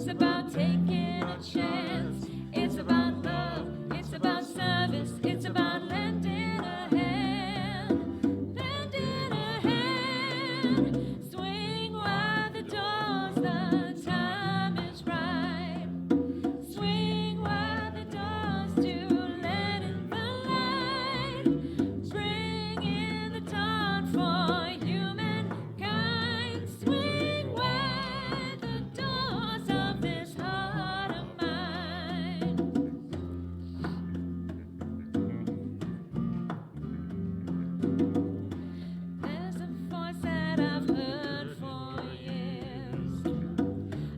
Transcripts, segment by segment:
It's about taking a chance. It's about love. It's about service. It's about lending a hand. Lending a hand. Swing wide the doors. The time is right. Swing wide the doors to let in the light. Bring in the dawn for humankind. Swing wide the doors of this heart of mine. There's a voice that I've heard for years.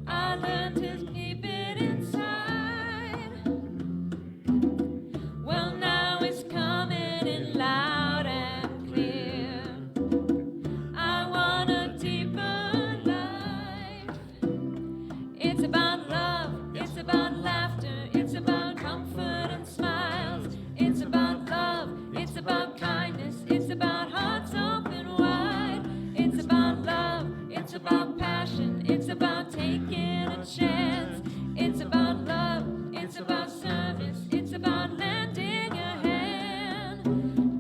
I learned to keep it inside. Well, now it's coming in loud and clear. I want a deeper life. It's about love, it's about laughter, it's about comfort and smiles. It's about love, it's about kindness, it's about hearts open wide. It's about love, it's about passion, it's about taking a chance. It's about love, it's about service, it's about lending a hand.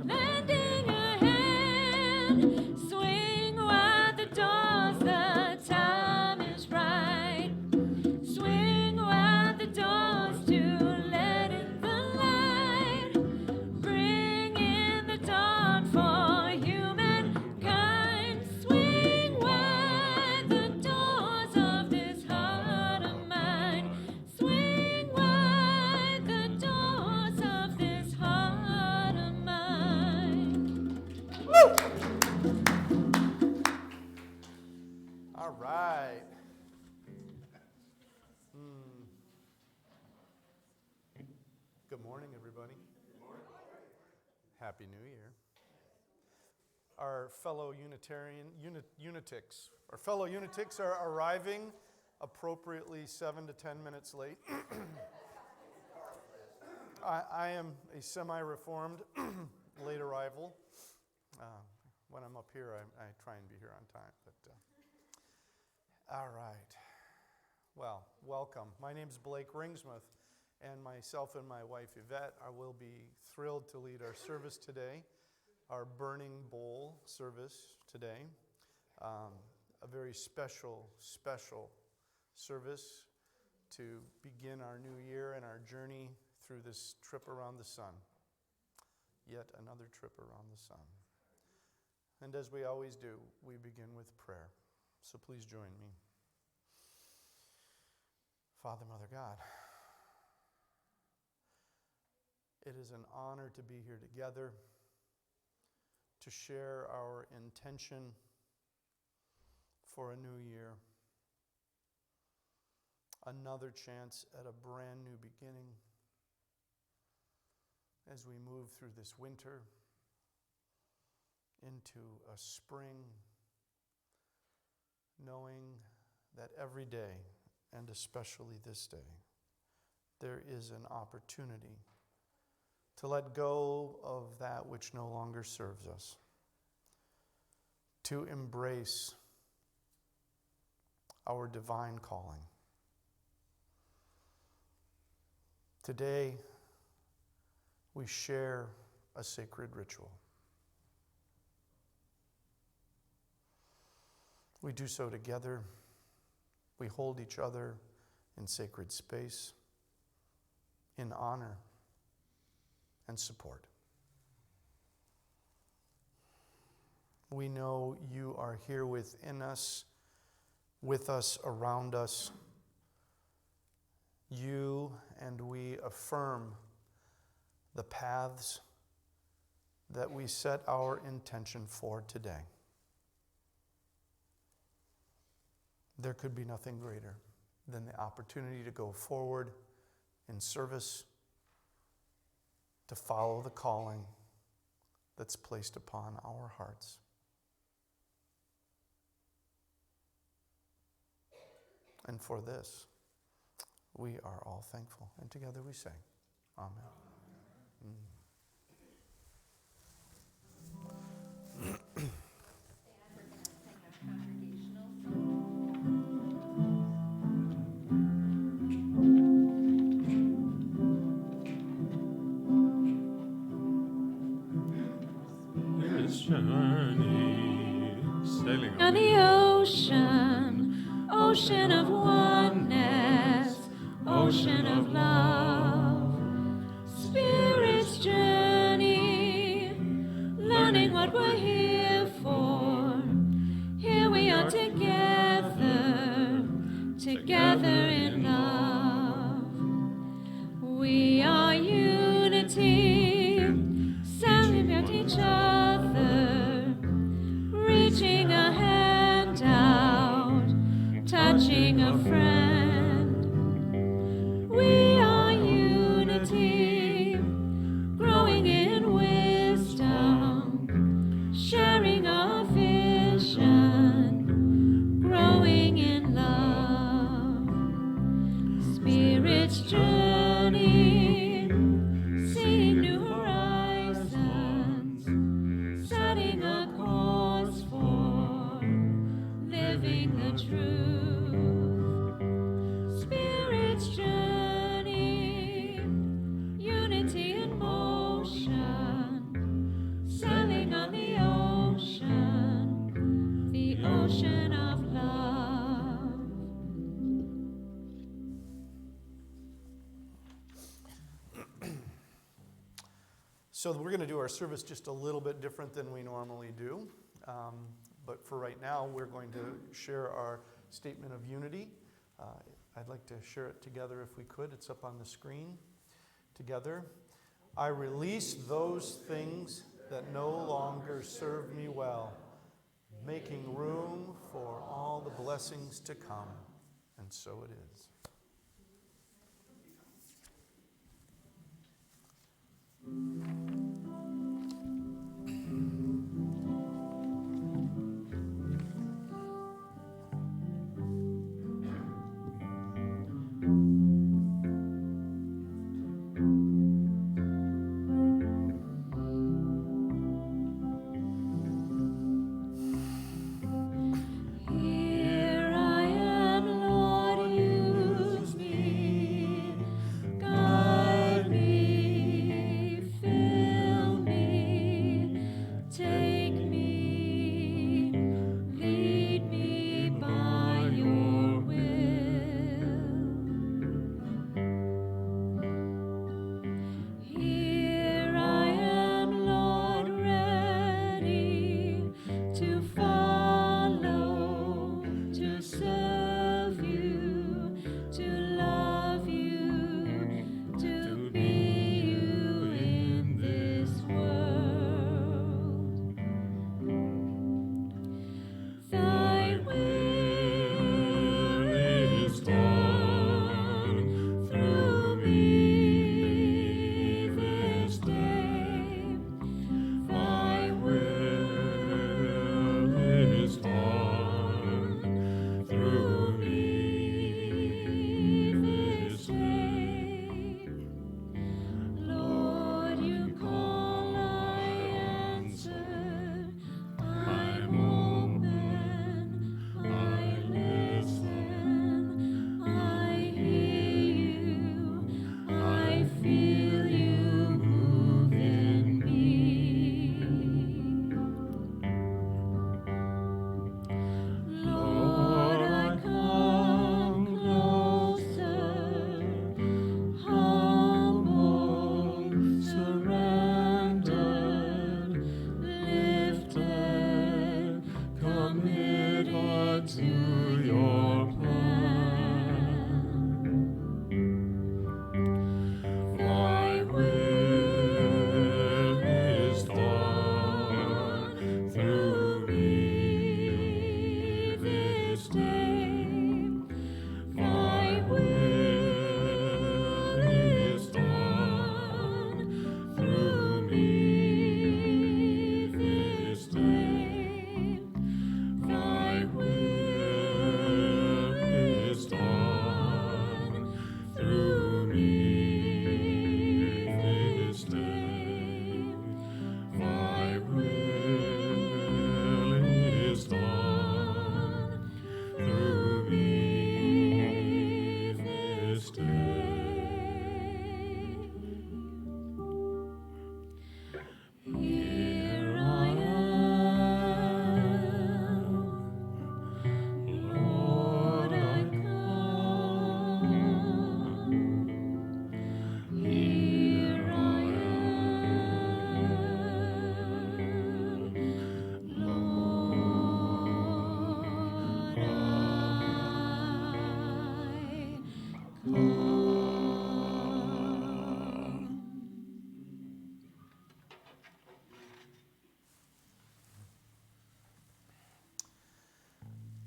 Lending a hand. Swing wide the doors, the time is right. Swing wide the doors to let in the light. Bring in the dawn for humankind. Swing wide the doors of this heart of mine. Swing wide the doors of this heart of mine. All right. Good morning, everybody. Happy New Year. Our fellow unitics are arriving appropriately 7 to 10 minutes late. I am a semi-reformed late arrival. When I'm up here, I try and be here on time. But all right. Well, welcome. My name's Blake Ringsmuth, and myself and my wife Yvette will be thrilled to lead our service today, our Burning Bowl service today. A very special service to begin our new year and our journey through this trip around the sun. Yet another trip around the sun. And as we always do, we begin with prayer. So please join me. Father, Mother God, it is an honor to be here together, to share our intention for a new year, another chance at a brand new beginning as we move through this winter into a spring, knowing that every day, and especially this day, there is an opportunity to let go of that which no longer serves us, to embrace our divine calling. Today, we share a sacred ritual. We do so together. We hold each other in sacred space, in honor and support. We know you are here within us, with us, around us. You and we affirm the paths that we set our intention for today. There could be nothing greater than the opportunity to go forward in service, to follow the calling that's placed upon our hearts. And for this, we are all thankful. And together we say, Amen. ocean of love. Spirit's journey, learning what we're here for. Here we are together, together in love. We are unity, sounding at each other, reaching a hand out, touching a friend. We are unity, growing in wisdom, sharing a vision, growing in love. Spirit's journey, seeing new horizons, setting a course for living the truth. Spirit's journey, unity in motion, sailing on the ocean of love. So we're going to do our service just a little bit different than we normally do. But for right now, we're going to share our statement of unity. I'd like to share it together if we could. It's up on the screen. Together. I release those things that no longer serve me well, making room for all the blessings to come. And so it is. Here I am, Lord, use me, guide me, fill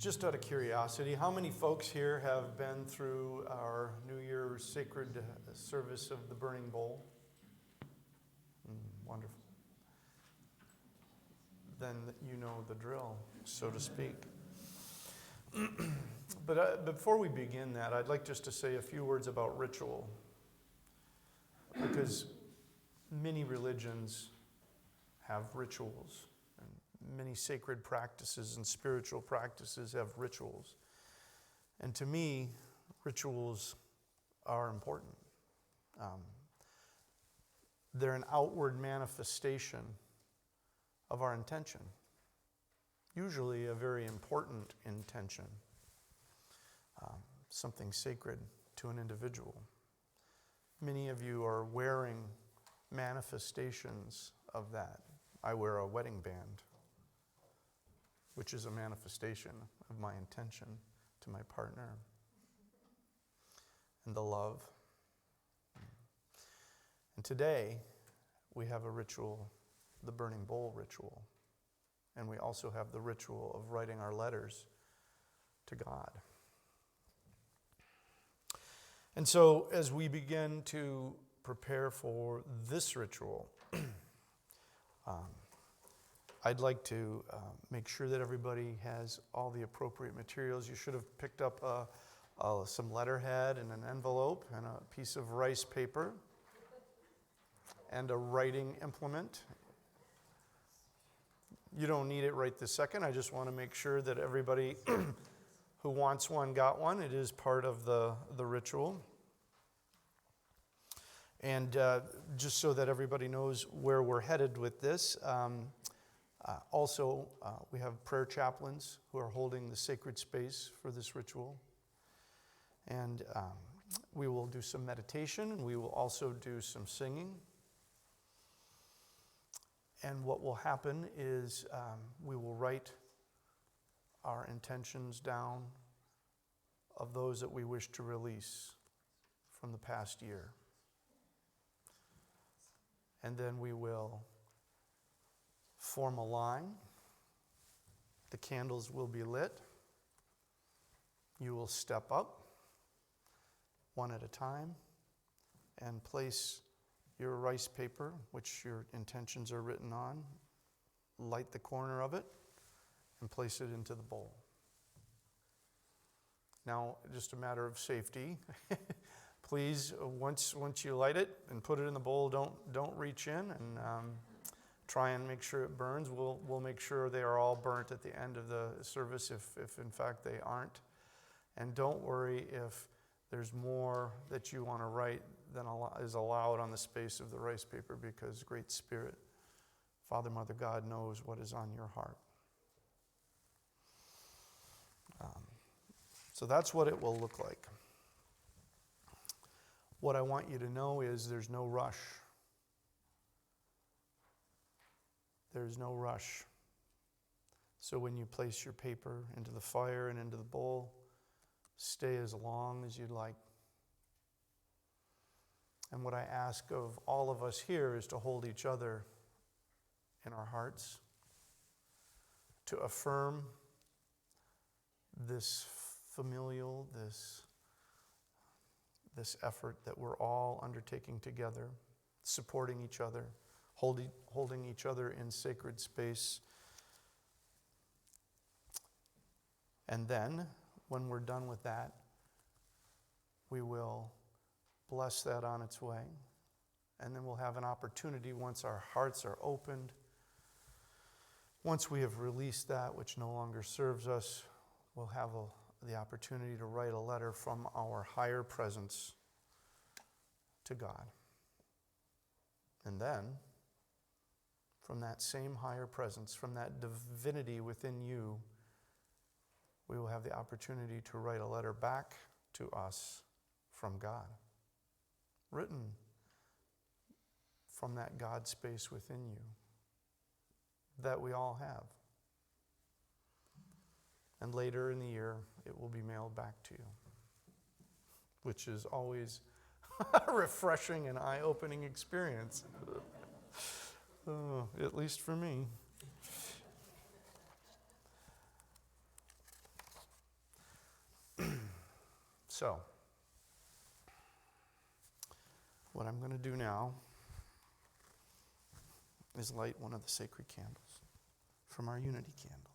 Just out of curiosity, how many folks here have been through our New Year's sacred service of the burning bowl? Wonderful. Then you know the drill, so to speak. But before we begin that, I'd like just to say a few words about ritual. Because many religions have rituals. Many sacred practices and spiritual practices have rituals. And to me, rituals are important. They're an outward manifestation of our intention. Usually a very important intention. Something sacred to an individual. Many of you are wearing manifestations of that. I wear a wedding band, which is a manifestation of my intention to my partner and the love. And today, we have a ritual, the burning bowl ritual. And we also have the ritual of writing our letters to God. And so, as we begin to prepare for this ritual, I'd like to make sure that everybody has all the appropriate materials. You should have picked up some letterhead and an envelope and a piece of rice paper and a writing implement. You don't need it right this second. I just want to make sure that everybody who wants one got one. It is part of the ritual. And just so that everybody knows where we're headed with this, also we have prayer chaplains who are holding the sacred space for this ritual. And we will do some meditation, and we will also do some singing. And what will happen is we will write our intentions down of those that we wish to release from the past year. And then we will form a line. The candles will be lit. You will step up one at a time and place your rice paper, which your intentions are written on, light the corner of it, and place it into the bowl. Now, just a matter of safety, please, once you light it and put it in the bowl, don't reach in and try and make sure it burns. We'll make sure they are all burnt at the end of the service if in fact they aren't. And don't worry if there's more that you want to write than is allowed on the space of the rice paper, because Great Spirit, Father, Mother, God knows what is on your heart. So that's what it will look like. What I want you to know is there's no rush. There's no rush. So when you place your paper into the fire and into the bowl, stay as long as you'd like. And what I ask of all of us here is to hold each other in our hearts, to affirm this familial, this effort that we're all undertaking together, supporting each other, holding each other in sacred space. And then, when we're done with that, we will bless that on its way. And then we'll have an opportunity, once our hearts are opened, once we have released that which no longer serves us, we'll have the opportunity to write a letter from our higher presence to God. And then, from that same higher presence, from that divinity within you, we will have the opportunity to write a letter back to us from God, written from that God space within you that we all have. And later in the year, it will be mailed back to you, which is always a refreshing and eye-opening experience, at least for me. So, what I'm going to do now is light one of the sacred candles from our unity candle.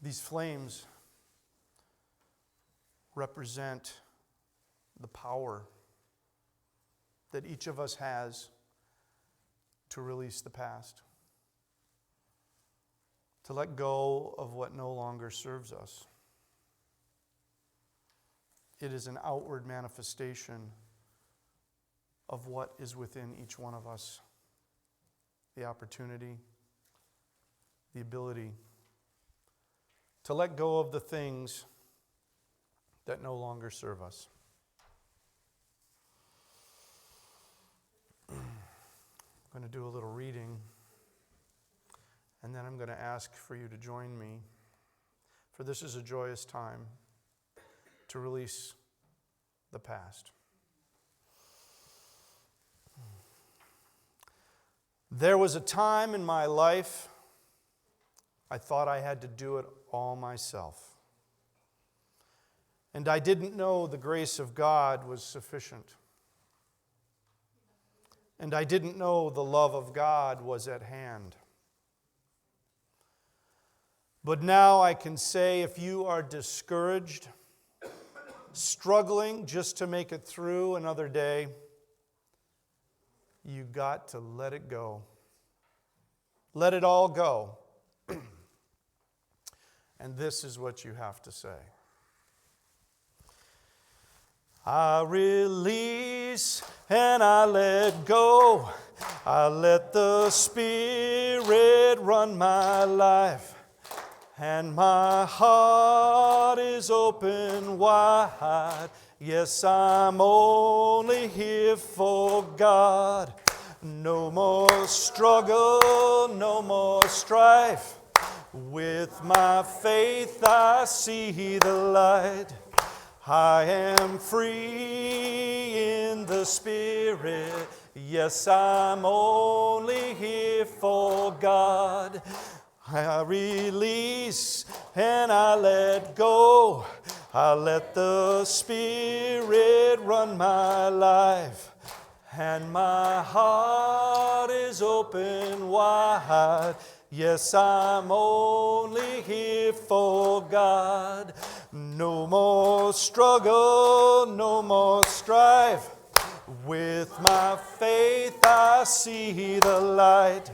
These flames represent the power that each of us has to release the past, to let go of what no longer serves us. It is an outward manifestation of what is within each one of us, the opportunity, the ability to let go of the things that no longer serve us. I'm going to do a little reading, and then I'm going to ask for you to join me, for this is a joyous time to release the past. There was a time in my life I thought I had to do it all myself. And I didn't know the grace of God was sufficient. And I didn't know the love of God was at hand. But now I can say, if you are discouraged, struggling just to make it through another day, you got to let it go. Let it all go. And this is what you have to say. I release and I let go. I let the Spirit run my life. And my heart is open wide. Yes, I'm only here for God. No more struggle, no more strife. With my faith I see the light. I am free in the Spirit. Yes, I'm only here for God. I release and I let go. I let the Spirit run my life. And my heart is open wide. Yes, I'm only here for God. No more struggle, no more strife. With my faith I see the light.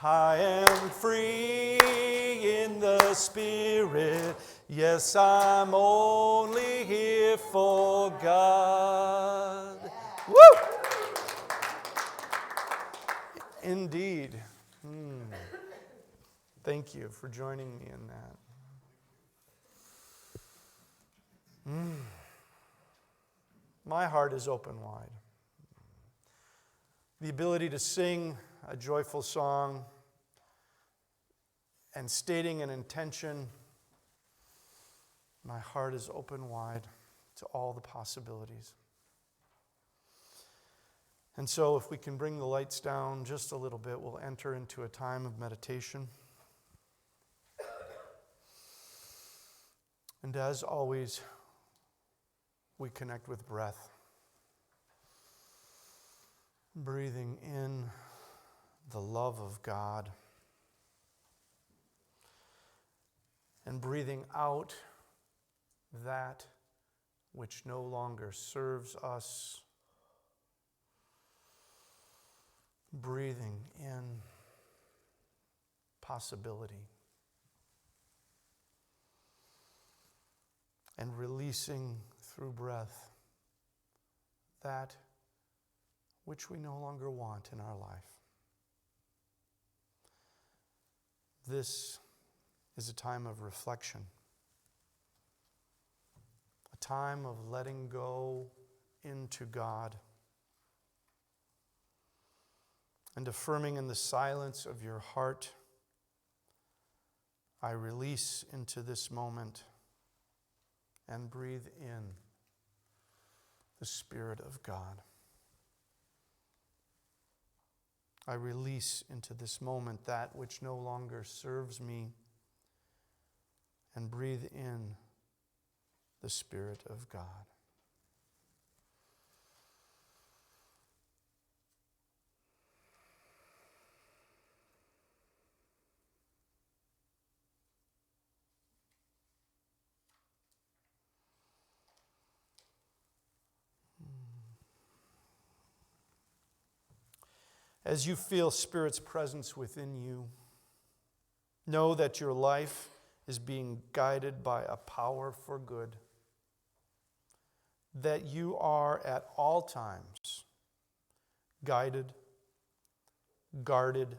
I am free in the Spirit. Yes, I'm only here for God. Woo! Indeed. Thank you for joining me in that. My heart is open wide. The ability to sing a joyful song and stating an intention, my heart is open wide to all the possibilities. And so if we can bring the lights down just a little bit, we'll enter into a time of meditation. And as always, we connect with breath. Breathing in the love of God. And breathing out that which no longer serves us. Breathing in possibility and releasing through breath that which we no longer want in our life. This is a time of reflection, a time of letting go into God and affirming in the silence of your heart, I release into this moment and breathe in the Spirit of God. I release into this moment that which no longer serves me and breathe in the Spirit of God. As you feel Spirit's presence within you, know that your life is being guided by a power for good, that you are at all times guided, guarded,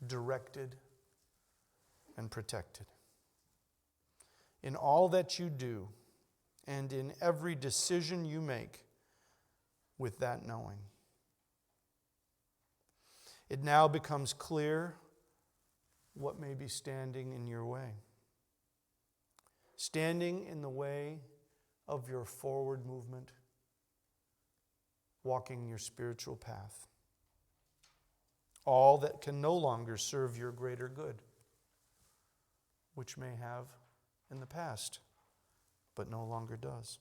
directed, and protected. In all that you do and in every decision you make with that knowing. It now becomes clear what may be standing in your way. Standing in the way of your forward movement, walking your spiritual path. All that can no longer serve your greater good, which may have in the past, but no longer does.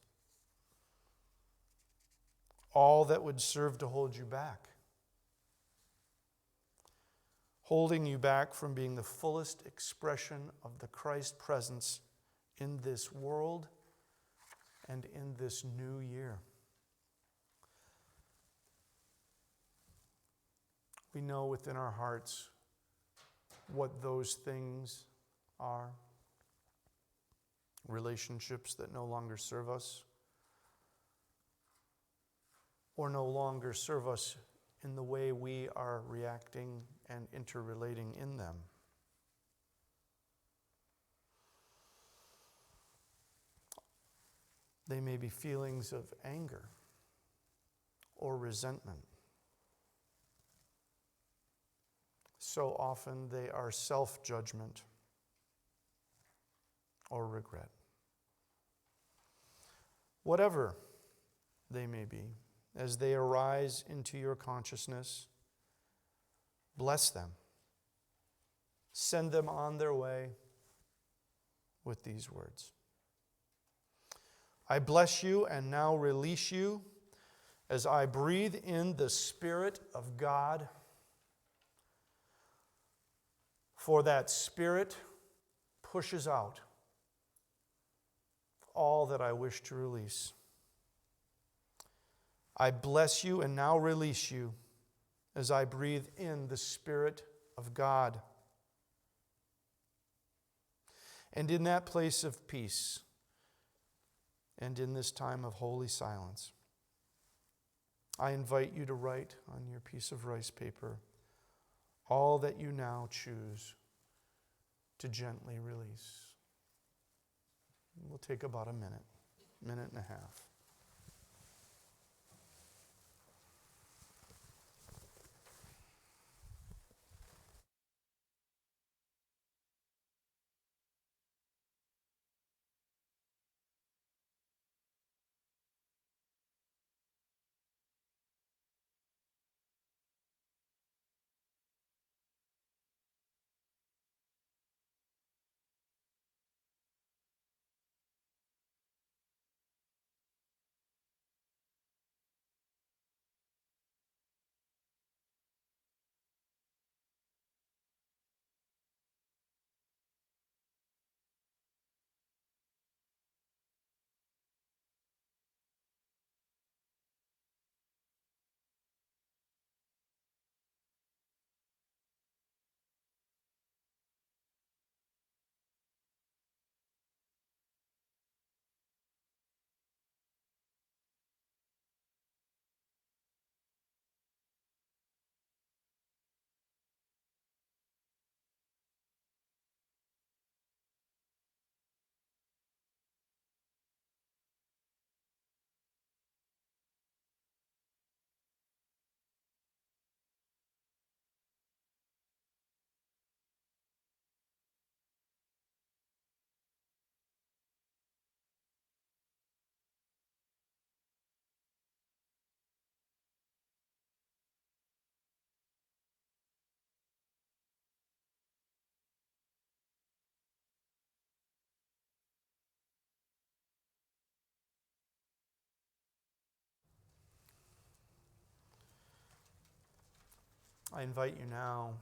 All that would serve to hold you back, holding you back from being the fullest expression of the Christ presence in this world and in this new year. We know within our hearts what those things are. Relationships that no longer serve us, or no longer serve us in the way we are reacting and interrelating in them. They may be feelings of anger or resentment. So often they are self-judgment or regret. Whatever they may be, as they arise into your consciousness, bless them. Send them on their way with these words. I bless you and now release you as I breathe in the Spirit of God. For that Spirit pushes out all that I wish to release. I bless you and now release you as I breathe in the Spirit of God. And in that place of peace, and in this time of holy silence, I invite you to write on your piece of rice paper all that you now choose to gently release. We'll take about a minute and a half. I invite you now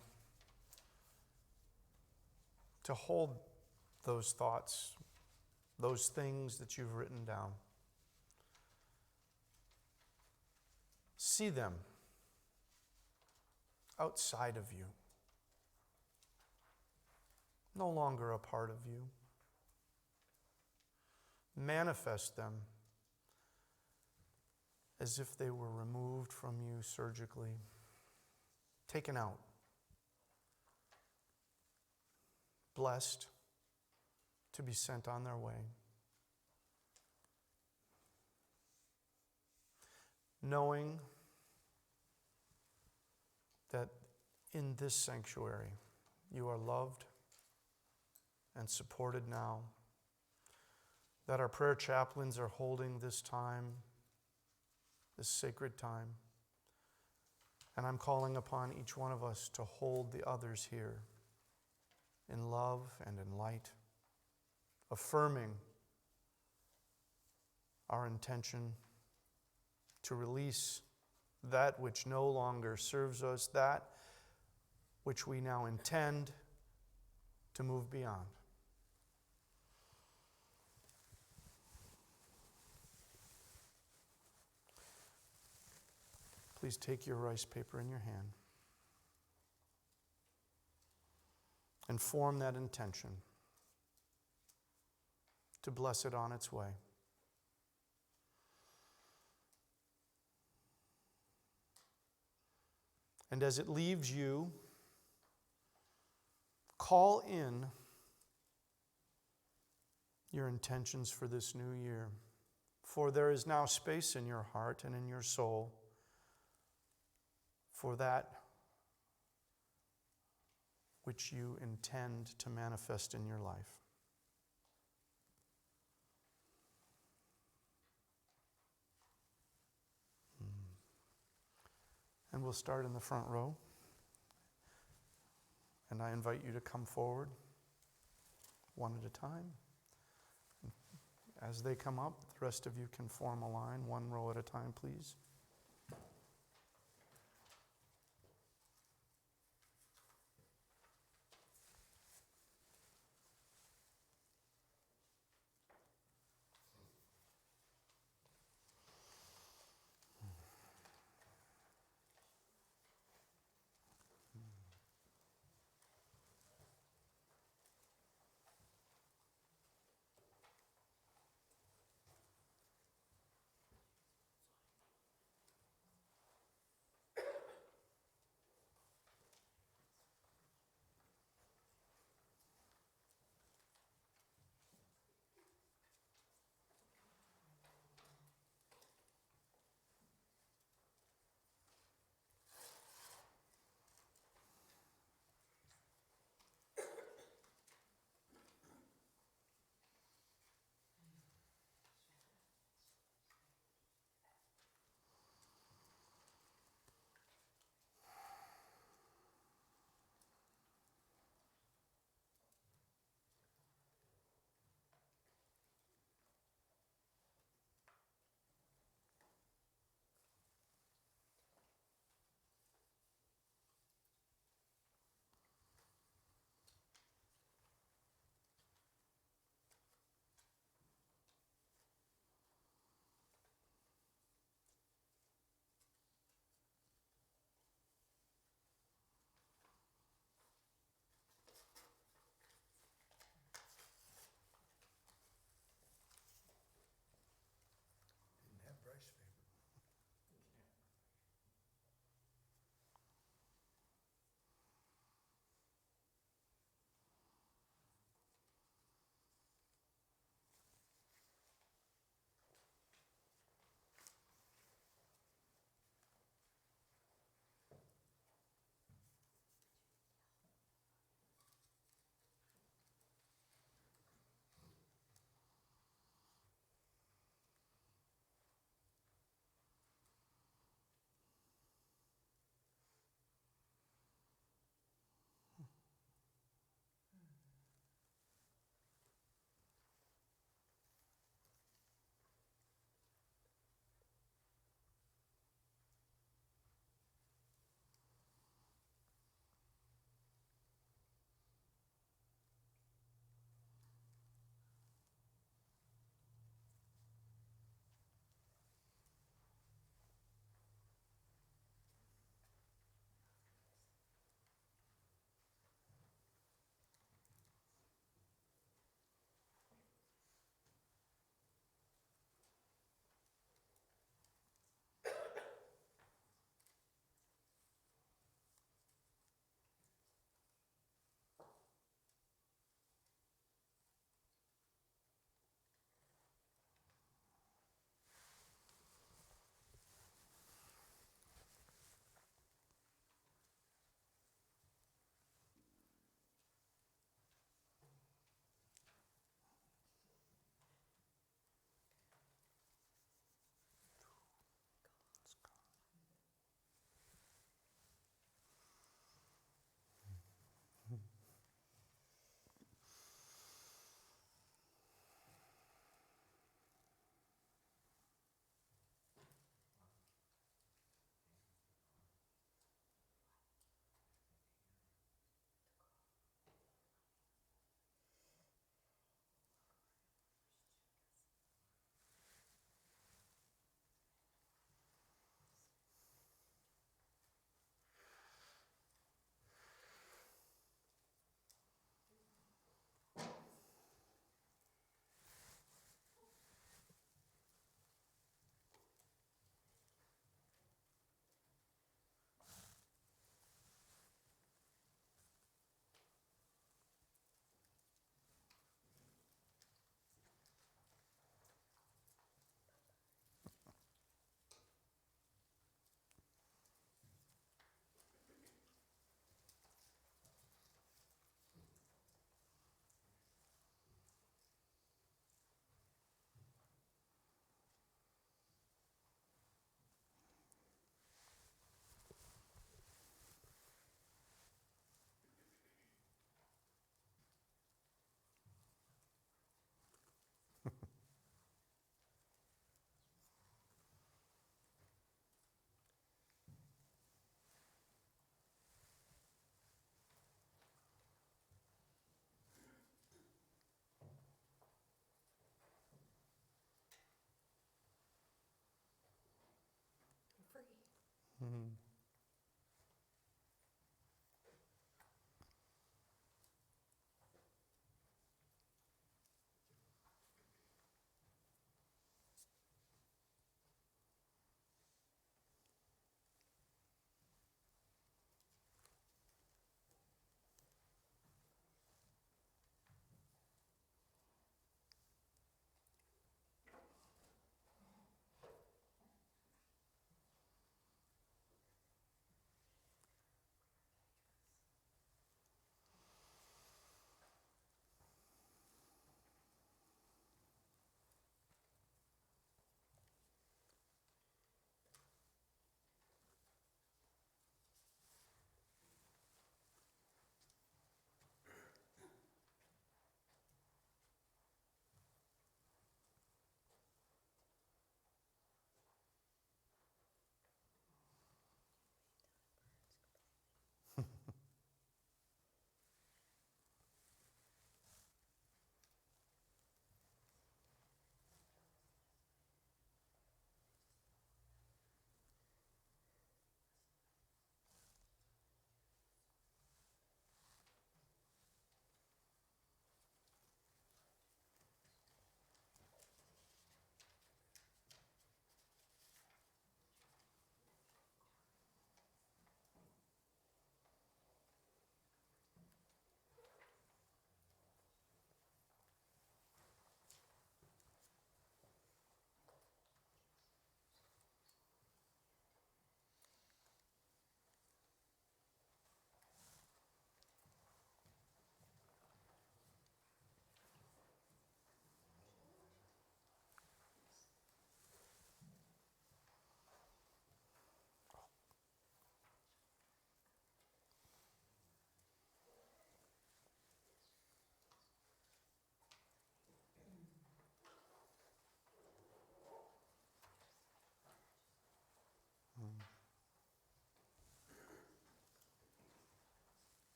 to hold those thoughts, those things that you've written down. See them outside of you, no longer a part of you. Manifest them as if they were removed from you surgically, taken out, blessed to be sent on their way. Knowing that in this sanctuary you are loved and supported now, that our prayer chaplains are holding this time, this sacred time, and I'm calling upon each one of us to hold the others here in love and in light, affirming our intention to release that which no longer serves us, that which we now intend to move beyond. Please take your rice paper in your hand and form that intention to bless it on its way. And as it leaves you, call in your intentions for this new year. For there is now space in your heart and in your soul for that which you intend to manifest in your life. And we'll start in the front row. And I invite you to come forward one at a time. As they come up, the rest of you can form a line, one row at a time, please.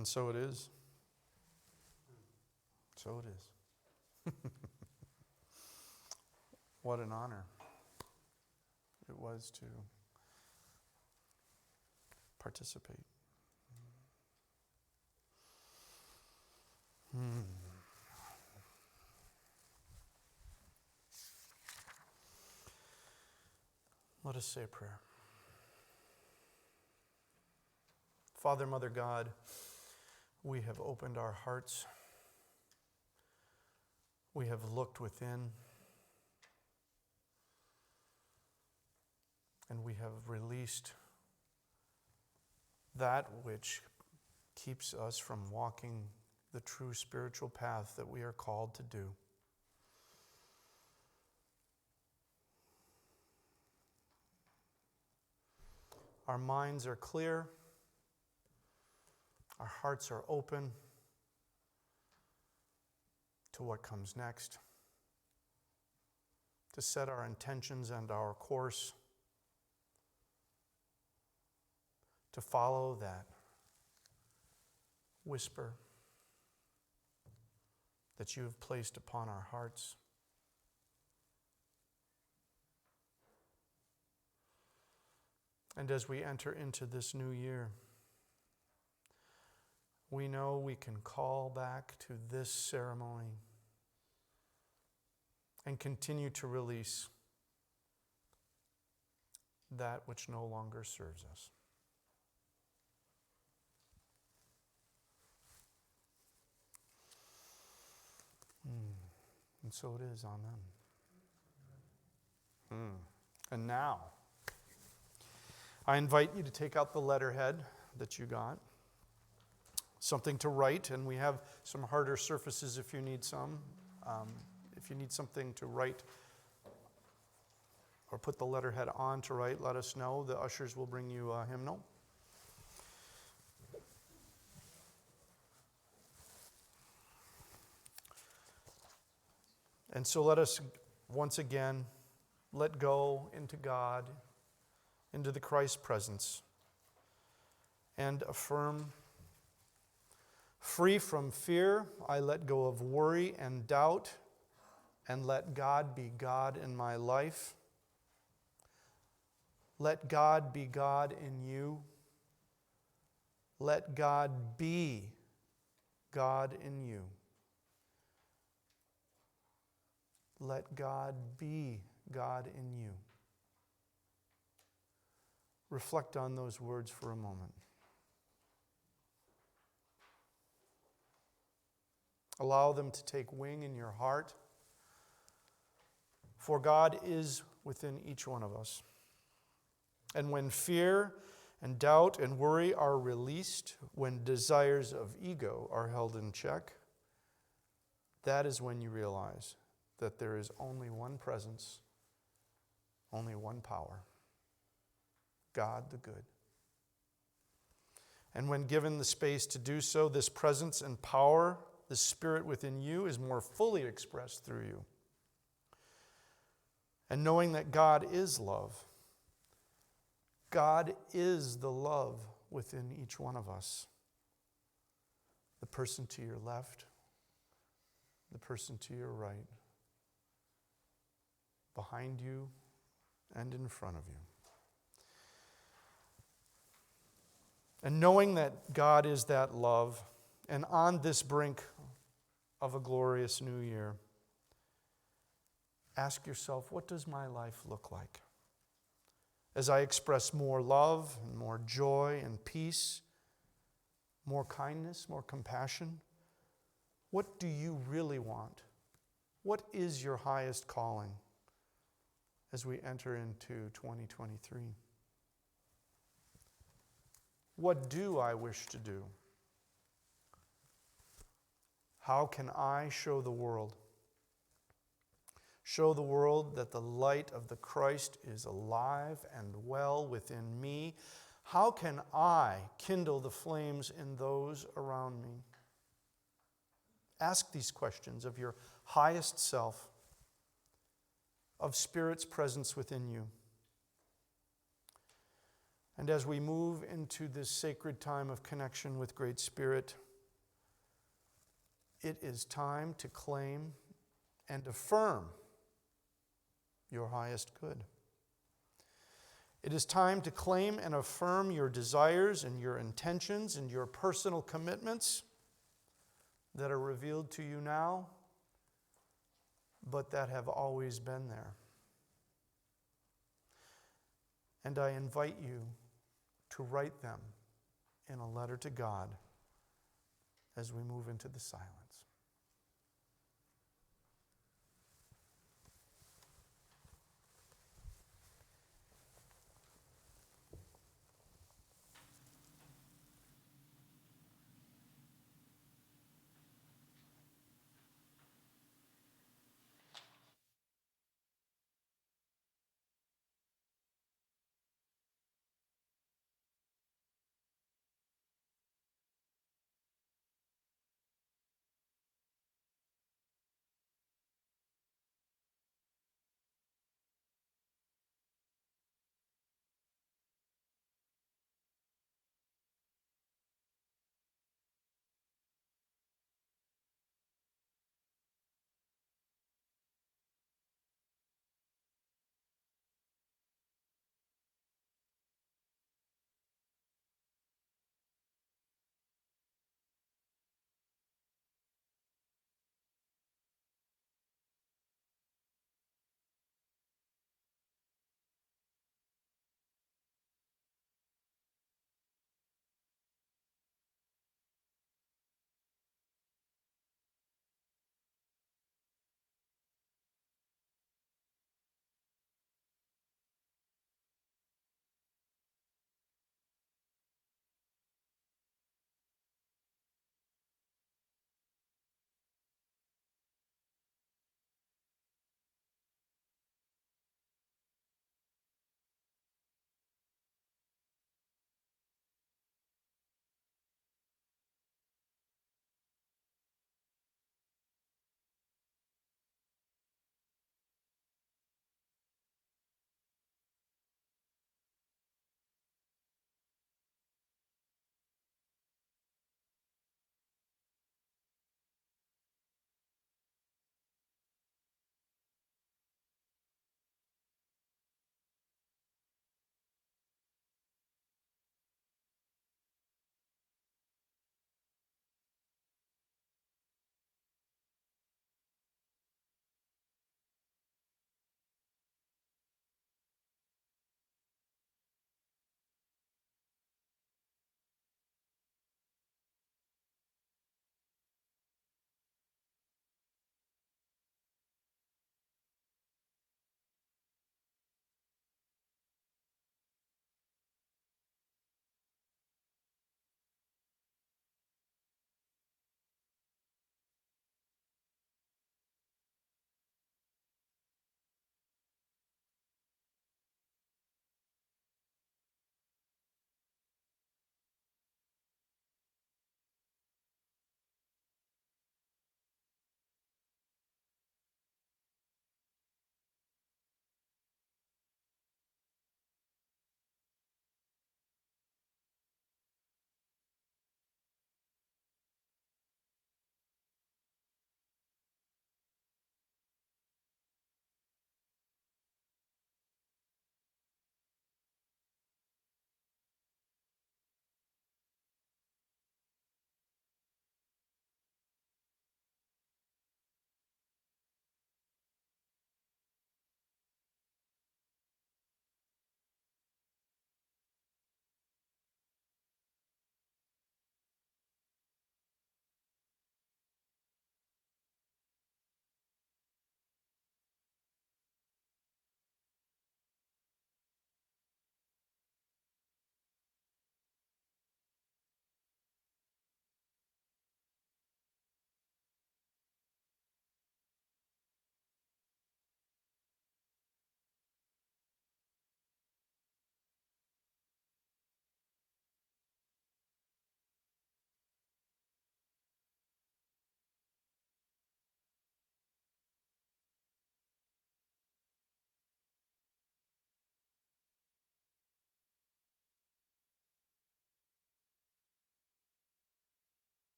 And so it is. So it is. What an honor it was to participate. Let us say a prayer. Father, Mother God, we have opened our hearts. We have looked within. And we have released that which keeps us from walking the true spiritual path that we are called to do. Our minds are clear. Our hearts are open to what comes next, to set our intentions and our course, to follow that whisper that you have placed upon our hearts. And as we enter into this new year, we know we can call back to this ceremony and continue to release that which no longer serves us. And so it is, amen. And now, I invite you to take out the letterhead that you got, something to write, and we have some harder surfaces if you need some. If you need something to write or put the letterhead on to write, let us know. The ushers will bring you a hymnal. And so let us once again let go into God, into the Christ presence, and affirm Free from fear, I let go of worry and doubt and let God be God in my life. Let God be God in you. Let God be God in you. Let God be God in you. Reflect on those words for a moment. Allow them to take wing in your heart. For God is within each one of us. And when fear and doubt and worry are released, when desires of ego are held in check, that is when you realize that there is only one presence, only one power, God the good. And when given the space to do so, this presence and power, the Spirit within you, is more fully expressed through you. And knowing that God is love, God is the love within each one of us. The person to your left, the person to your right, behind you and in front of you. And knowing that God is that love, and on this brink of a glorious new year, ask yourself, what does my life look like? As I express more love and more joy and peace, more kindness, more compassion, what do you really want? What is your highest calling as we enter into 2023? What do I wish to do? How can I show the world? Show the world that the light of the Christ is alive and well within me. How can I kindle the flames in those around me? Ask these questions of your highest self, of Spirit's presence within you. And as we move into this sacred time of connection with Great Spirit, it is time to claim and affirm your highest good. It is time to claim and affirm your desires and your intentions and your personal commitments that are revealed to you now, but that have always been there. And I invite you to write them in a letter to God as we move into the silence.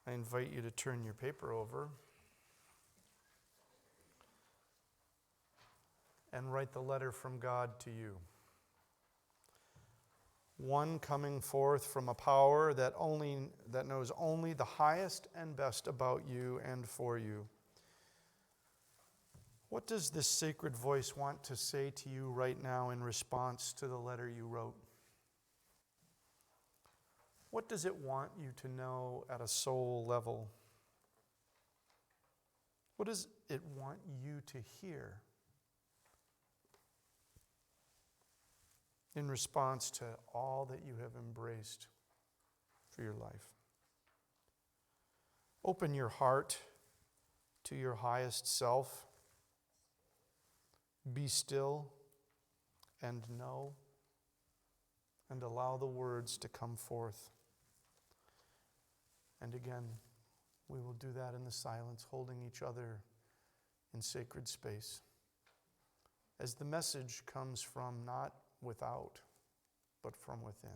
I invite you to turn your paper over and write the letter from God to you. One coming forth from a power that knows only the highest and best about you and for you. What does this sacred voice want to say to you right now in response to the letter you wrote? What does it want you to know at a soul level? What does it want you to hear in response to all that you have embraced for your life? Open your heart to your highest self. Be still and know, and allow the words to come forth. And again, we will do that in the silence, holding each other in sacred space, as the message comes from not without, but from within.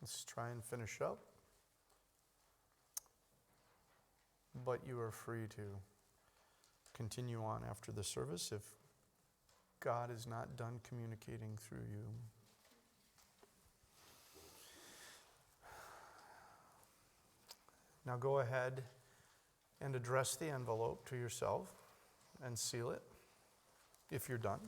Let's try and finish up. But you are free to continue on after the service if God is not done communicating through you. Now go ahead and address the envelope to yourself and seal it if you're done.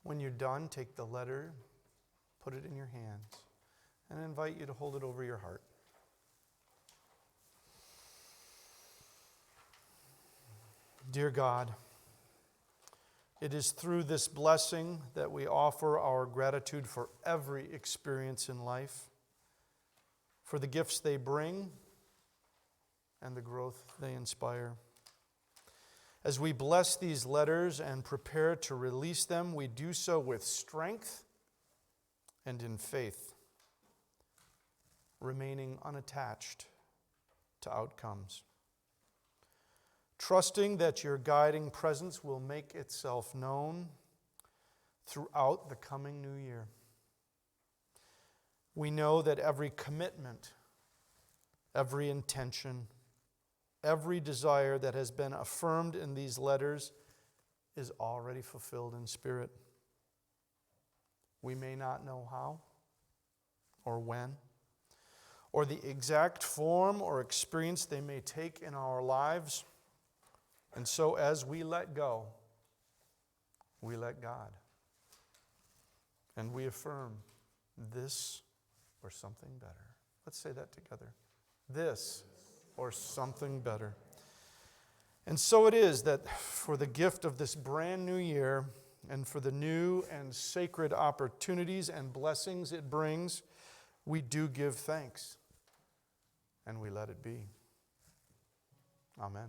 When you're done, take the letter, put it in your hands, and I invite you to hold it over your heart. Dear God, it is through this blessing that we offer our gratitude for every experience in life, for the gifts they bring and the growth they inspire. As we bless these letters and prepare to release them, we do so with strength and in faith, remaining unattached to outcomes. Trusting that your guiding presence will make itself known throughout the coming new year. We know that every commitment, every intention, every desire that has been affirmed in these letters is already fulfilled in spirit. We may not know how or when, or the exact form or experience they may take in our lives. And so as we let go, we let God. And we affirm this or something better. Let's say that together. This or something better. And so it is that for the gift of this brand new year and for the new and sacred opportunities and blessings it brings, we do give thanks and we let it be. Amen.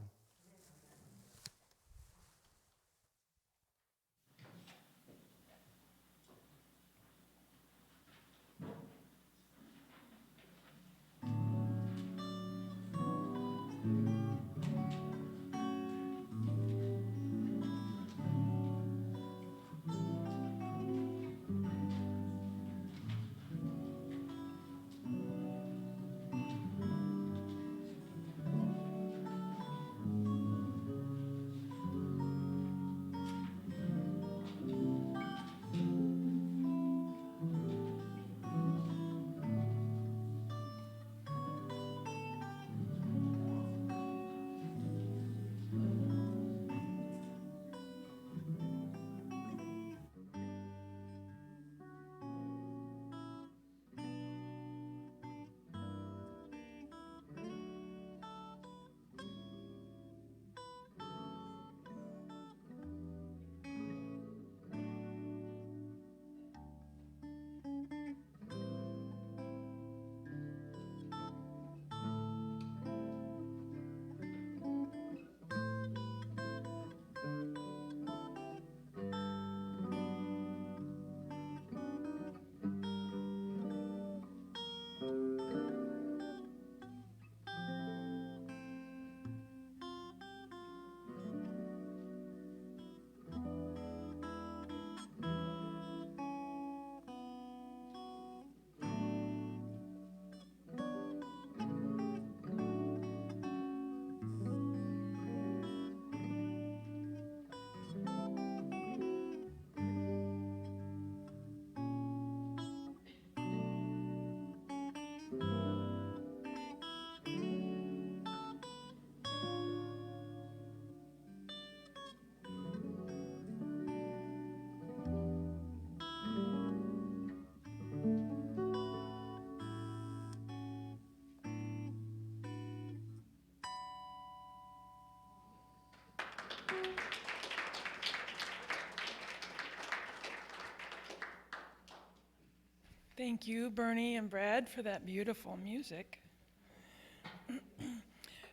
Thank you, Bernie and Brad, for that beautiful music.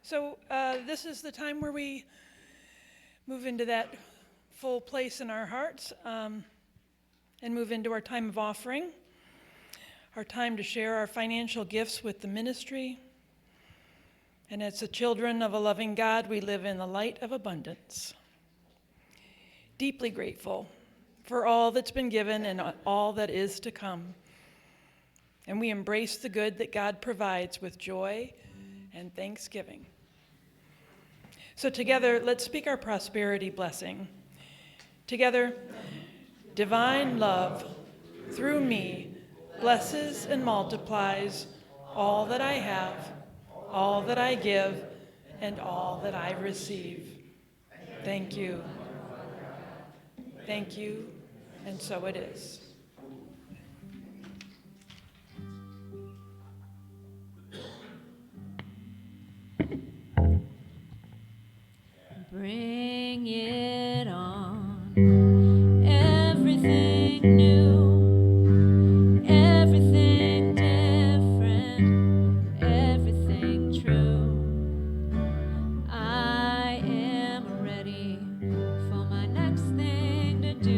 So this is the time where we move into that full place in our hearts and move into our time of offering, our time to share our financial gifts with the ministry. And as the children of a loving God, we live in the light of abundance. Deeply grateful for all that's been given and all that is to come. And we embrace the good that God provides with joy and thanksgiving. So together, let's speak our prosperity blessing. Together, divine love through me blesses and multiplies all that I have, all that I give, and all that I receive. Thank you. Thank you, and so it is. Bring it on, everything new, everything different, everything true. I am ready for my next thing to do.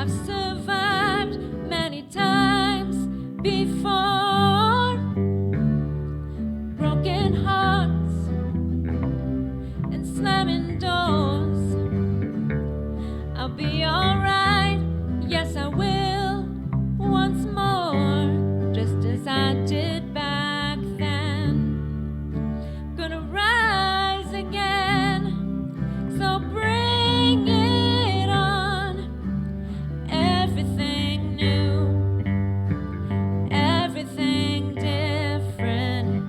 I've survived many times before. Broken hearts and slamming doors. I'll be alright, yes I will, once more, just as I did back then. Gonna rise again, so bring it on. Everything new, everything different,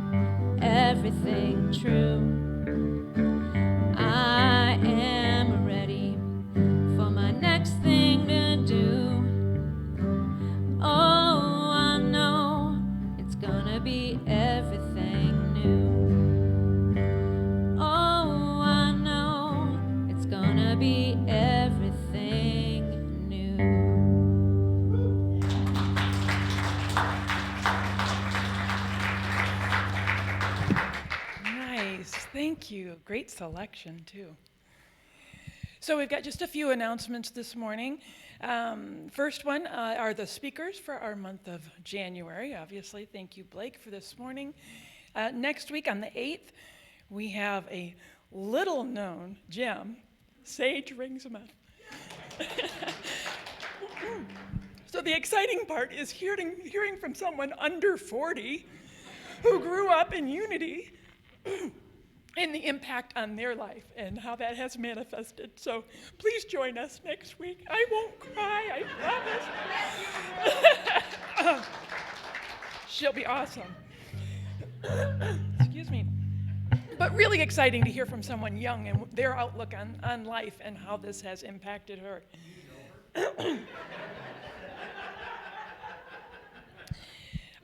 everything true. I am ready for my next thing to do. Oh, I know it's gonna be everything new. Oh, I know it's gonna be everything new. Nice, thank you. Great selection, too. So we've got just a few announcements this morning. First one are the speakers for our month of January, obviously. Thank you, Blake, for this morning. Next week on the 8th, we have a little-known gem, Sage Ringsmuth. So the exciting part is hearing from someone under 40 who grew up in Unity and the impact on their life and how that has manifested. So please join us next week. I won't cry, I promise. She'll be awesome. Excuse me. But really exciting to hear from someone young and their outlook on life and how this has impacted her.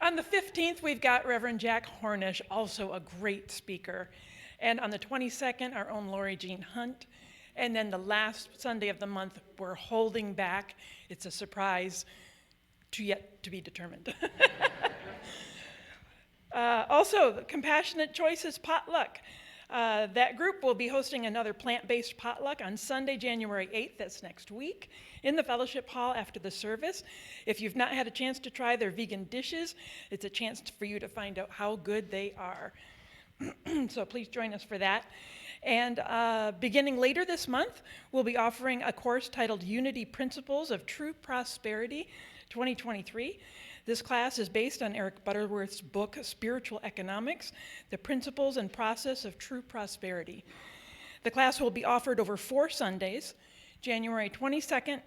On the 15th, we've got Reverend Jack Hornish, also a great speaker. And on the 22nd, our own Lori Jean Hunt. And then the last Sunday of the month, we're holding back. It's a surprise yet to be determined. Also, the Compassionate Choices Potluck. That group will be hosting another plant-based potluck on Sunday, January 8th, that's next week, in the fellowship hall after the service. If you've not had a chance to try their vegan dishes, it's a chance for you to find out how good they are. So please join us for that. And beginning later this month, we'll be offering a course titled Unity Principles of True Prosperity 2023. This class is based on Eric Butterworth's book, Spiritual Economics, The Principles and Process of True Prosperity. The class will be offered over 4 Sundays, January 22nd,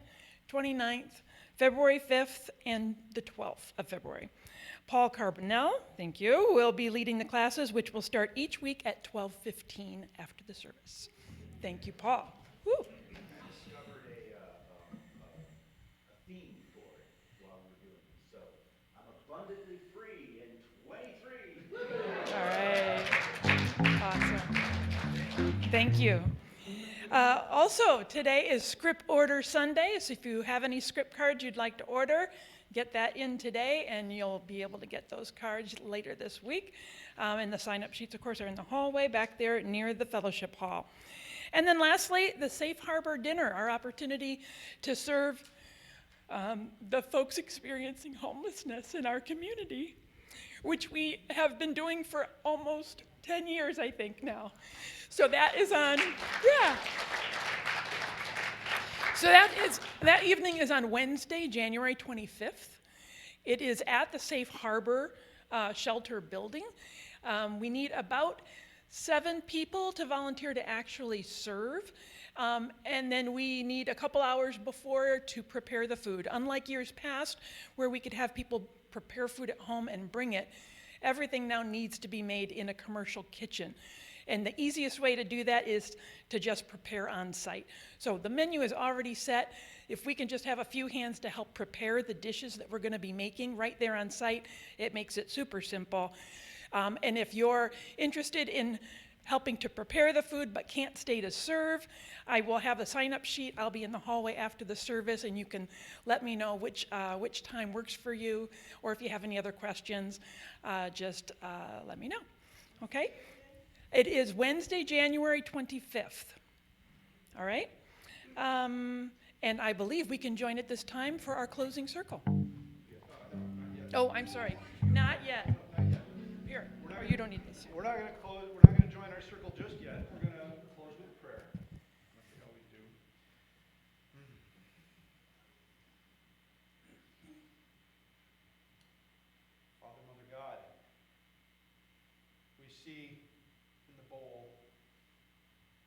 29th, February 5th, and the 12th of February. Paul Carbonell, thank you, will be leading the classes, which will start each week at 12:15 after the service. Thank you, Paul. Woo. Discovered a theme for it while we're doing it. So I'm abundantly free in 23. All right. Awesome. Thank you. Also, today is Script Order Sunday, so if you have any script cards you'd like to order, get that in today, and you'll be able to get those cards later this week. And the sign-up sheets, of course, are in the hallway back there near the fellowship hall. And then lastly, the Safe Harbor Dinner, our opportunity to serve the folks experiencing homelessness in our community, which we have been doing for almost 10 years, I think, now. So that is on, yeah. So that evening is on Wednesday, January 25th. It is at the Safe Harbor Shelter building. We need about 7 people to volunteer to actually serve. And then we need a couple hours before to prepare the food. Unlike years past, where we could have people prepare food at home and bring it, everything now needs to be made in a commercial kitchen. And the easiest way to do that is to just prepare on site. So the menu is already set. If we can just have a few hands to help prepare the dishes that we're going to be making right there on site, it makes it super simple. And if you're interested in helping to prepare the food but can't stay to serve, I will have a sign-up sheet. I'll be in the hallway after the service, and you can let me know which time works for you, or if you have any other questions, just let me know, okay? It is Wednesday, January 25th, all right? And And I believe we can join at this time for our closing circle. Oh, I'm sorry. Not yet. Here. Or you don't need this. We're not going to close. We're not going to join our circle just yet. We're going to close with prayer. Like we always do. Father, Mother God, we see in the bowl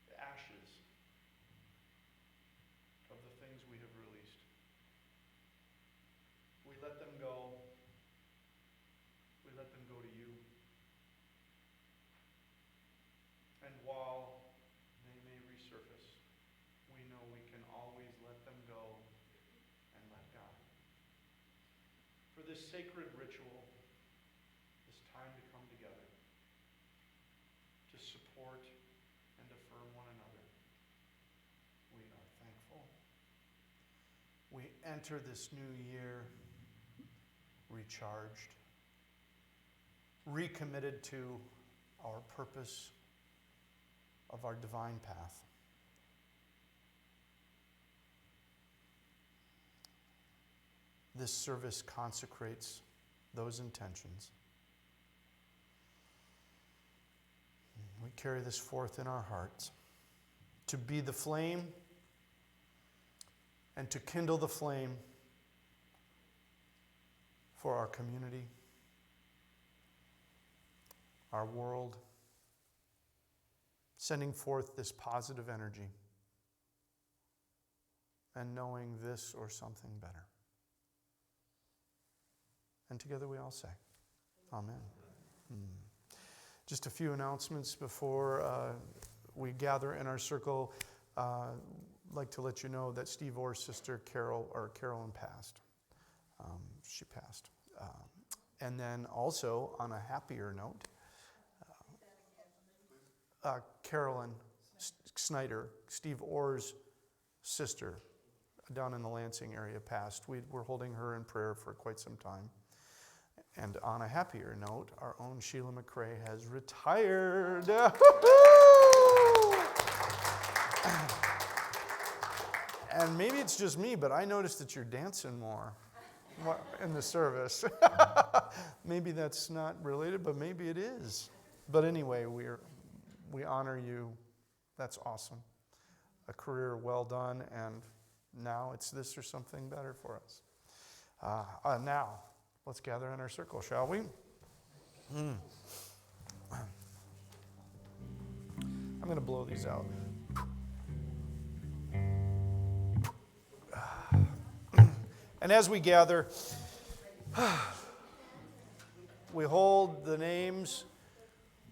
the ashes of the things we have released. We let them go. We let them go to you. And while they may resurface, we know we can always let them go and let God. For this sacred ritual, this time to come together, to support and affirm one another, we are thankful. We enter this new year recharged, recommitted to our purpose of our divine path. This service consecrates those intentions. We carry this forth in our hearts to be the flame and to kindle the flame for our community, our world, sending forth this positive energy and knowing this or something better. And together we all say, Amen. Just a few announcements before we gather in our circle. I'd like to let you know that Steve Orr's sister Carolyn passed. She passed. And then also, on a happier note, Carolyn Snyder, Steve Orr's sister, down in the Lansing area, passed. We're holding her in prayer for quite some time. And on a happier note, our own Sheila McRae has retired. And maybe it's just me, but I noticed that you're dancing more in the service. Maybe that's not related, but maybe it is. But anyway, we honor you. That's awesome. A career well done, and now it's this or something better for us. Now, let's gather in our circle, shall we? I'm going to blow these out. And as we gather, we hold the names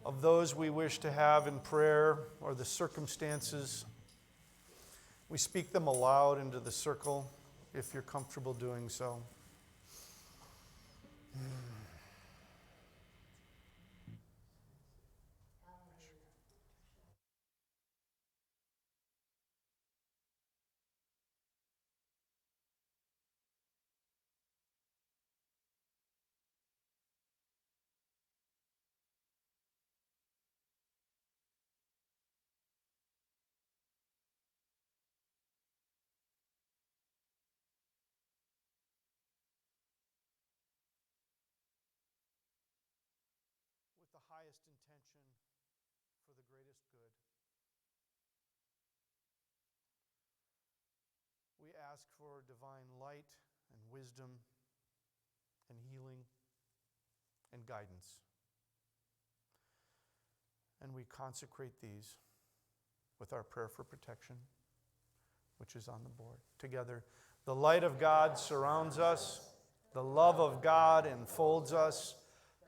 of those we wish to have in prayer or the circumstances. We speak them aloud into the circle if you're comfortable doing so. With the highest intention for the greatest good, we ask for divine light and wisdom and healing and guidance. And we consecrate these with our prayer for protection, which is on the board. Together, the light of God surrounds us, the love of God enfolds us,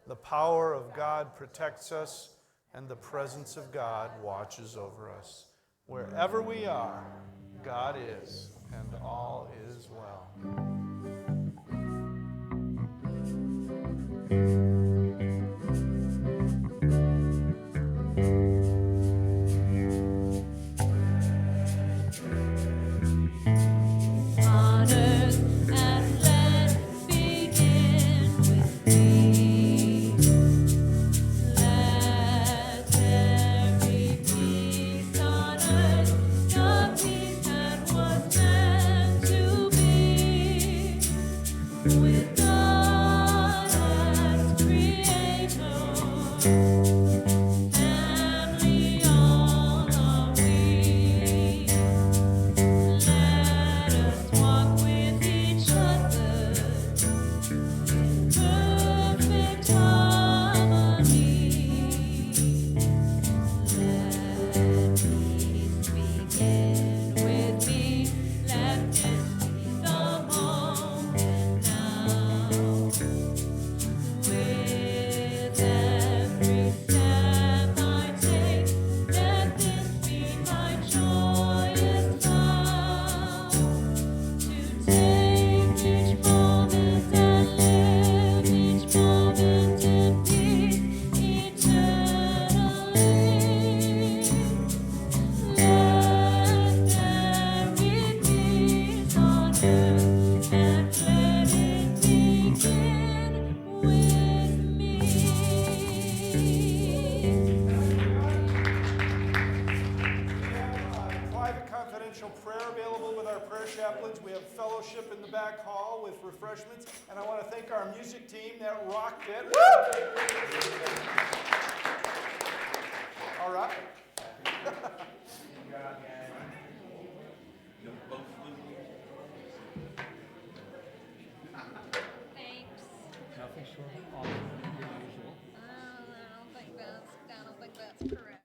the power of God protects us, and the presence of God watches over us. Wherever we are, God is, and all is well. On earth and let begin with me. Let there be peace on earth, the peace that was meant with God as creator. Family all are we. Let us walk with each other in perfect harmony. Let peace begin with me. Let this be the moment now. With every step I take, let this be my joyous vow. To take each moment and live each moment in peace eternally. Let there be peace on earth, and let it begin with me. Private confidential prayer available with our prayer chaplains. We have fellowship in the back hall with refreshments. And I want to thank our music team that rocked it. Woo! All right. Thanks. Nothing short of awesome, as usual. I don't think that's correct.